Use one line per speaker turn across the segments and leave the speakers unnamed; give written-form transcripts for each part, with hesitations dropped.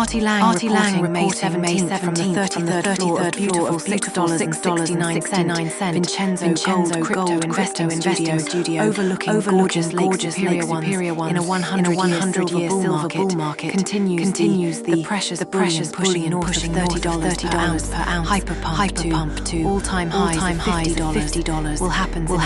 Artie Lang reporting May 17th from the 33rd floor of beautiful $6.69. Vincenzo Gold Crypto Investing Studio overlooking gorgeous Lake Superior ones in a 100-year silver bull market continues the precious bullion pushing north of $30 per ounce. Hyperpump to all-time highs of $50 will happen in a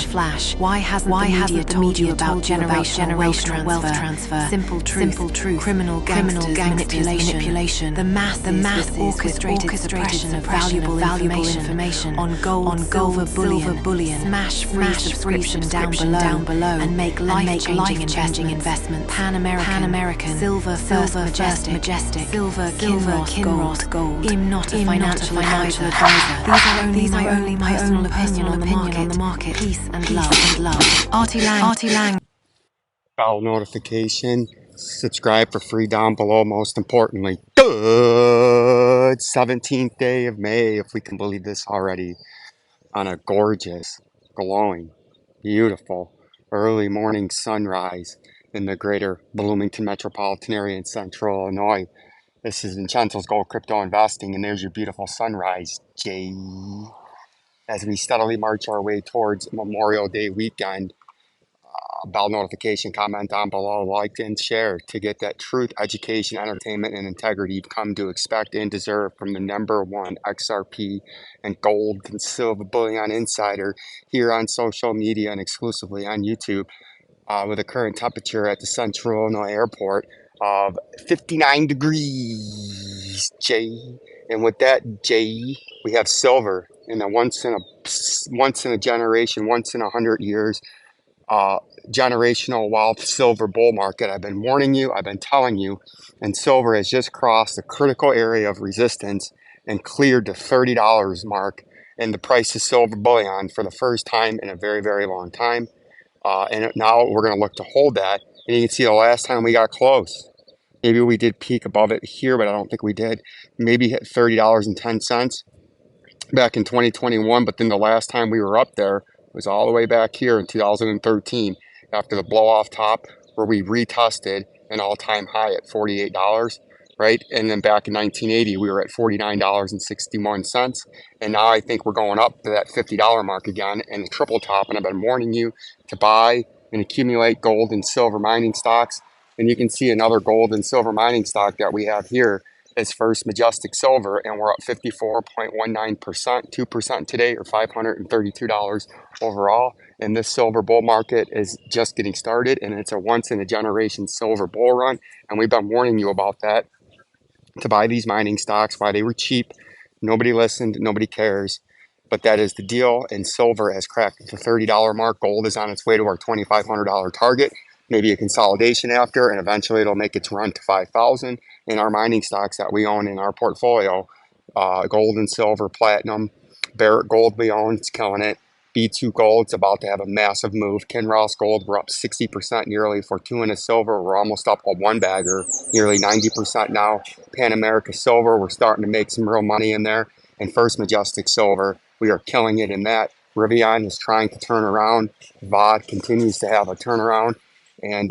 flash. Why hasn't the media told you about generational wealth transfer? Simple truth. Criminal gangsters, manipulation. The math orchestrated suppression of valuable information on gold, silver bullion. Smash free subscription down below and make life-changing investments. Pan American, silver first majestic, silver KINROSS gold. I'm not a financial advisor. These are only my personal opinion on the market. Peace and love. Artie Lang.
Bell notification. Subscribe for free down below. Most importantly, good 17th day of May, if we can believe this already, on a gorgeous, glowing, beautiful early morning sunrise in the greater Bloomington metropolitan area in central Illinois. This is Vincenzo'S Gold Crypto Investing, and there's your beautiful sunrise, Jay. As we steadily march our way towards Memorial Day weekend, bell notification, comment down below, like and share to get that truth, education, entertainment, and integrity you've come to expect and deserve from the #1 XRP and gold and silver bullion insider here on social media and exclusively on YouTube, with a current temperature at the Central Illinois Airport of 59 degrees, Jay. And with that, Jay, we have silver in a once in a generation, once in 100 years, generational wealth silver bull market. I've been warning you, I've been telling you, and silver has just crossed the critical area of resistance and cleared the $30 mark in the price of silver bullion for the first time in a very, very long time. And now we're going to look to hold that. And you can see the last time we got close. Maybe we did peak above it here, but I don't think we did. Maybe hit $30.10 back in 2021. But then the last time we were up there was all the way back here in 2013 after the blow off top where we retested an all-time high at $48, right? And then back in 1980, we were at $49.61. And now I think we're going up to that $50 mark again and the triple top. And I've been warning you to buy and accumulate gold and silver mining stocks. And you can see another gold and silver mining stock that we have here is First Majestic Silver, and we're up 54.19%, 2% today, or $532 overall. And this silver bull market is just getting started, and it's a once-in-a-generation silver bull run. And we've been warning you about that, to buy these mining stocks, why they were cheap. Nobody listened, nobody cares. But that is the deal, and silver has cracked the $30 mark. Gold is on its way to our $2,500 target. Maybe a consolidation after, and eventually it'll make its run to 5,000. In our mining stocks that we own in our portfolio, gold and silver, platinum, Barrick Gold we own, it's killing it. B2 Gold, it's about to have a massive move. KINROSS Gold, we're up 60% nearly. Fortuna Silver, we're almost up a one bagger, nearly 90% now. Pan America Silver, we're starting to make some real money in there. And First Majestic Silver, we are killing it in that. Rivian is trying to turn around. VOD continues to have a turnaround. And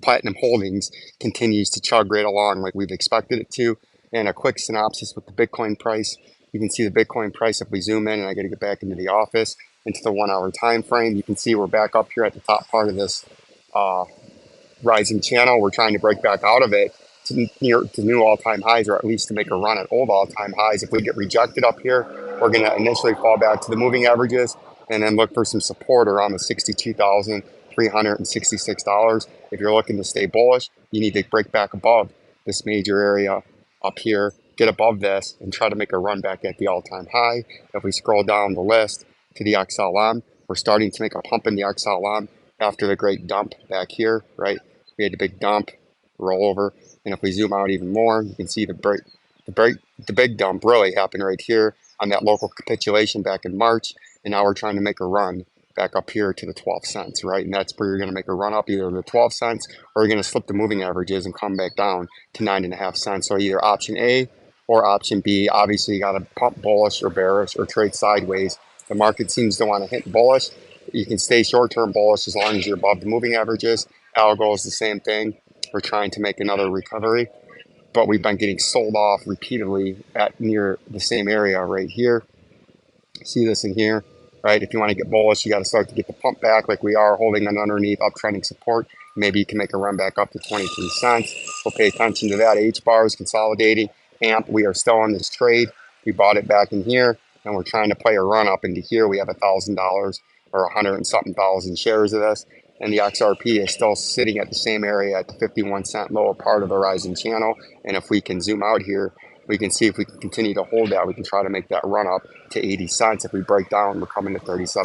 Platinum Holdings continues to chug right along like we've expected it to. And a quick synopsis with the Bitcoin price. You can see the Bitcoin price if we zoom in, and I got to get back into the office, into the 1 hour time frame. You can see we're back up here at the top part of this rising channel. We're trying to break back out of it to new all-time highs, or at least to make a run at old all-time highs. If we get rejected up here, we're going to initially fall back to the moving averages and then look for some support around the $62,366. If you're looking to stay bullish, you need to break back above this major area up here, get above this, and try to make a run back at the all-time high. If we scroll down the list to the XLM, we're starting to make a pump in the XLM after the great dump back here, right? We had the big dump, roll over, and if we zoom out even more, you can see the big dump really happened right here on that local capitulation back in March, and now we're trying to make a run back up here to the 12 cents, right? And that's where you're going to make a run up, either the 12 cents or you're going to slip the moving averages and come back down to 9.5 cents. So either option A or option B. Obviously, you got to pump bullish or bearish or trade sideways. The market seems to want to hit bullish. You can stay short-term bullish as long as you're above the moving averages. Algo is the same thing. We're trying to make another recovery, but we've been getting sold off repeatedly at near the same area right here. See this in here, right? If you want to get bullish, you got to start to get the pump back like we are, holding an underneath uptrending support. Maybe you can make a run back up to 23 cents. We'll pay attention to that. H bar is consolidating. AMP, we are still on this trade. We bought it back in here, and we're trying to play a run up into here. We have $1,000 or 100 and something thousand shares of this. And the XRP is still sitting at the same area at the 51-cent lower part of the rising channel. And if we can zoom out here, we can see if we can continue to hold that. We can try to make that run up to 80 cents. If we break down, we're coming to 37.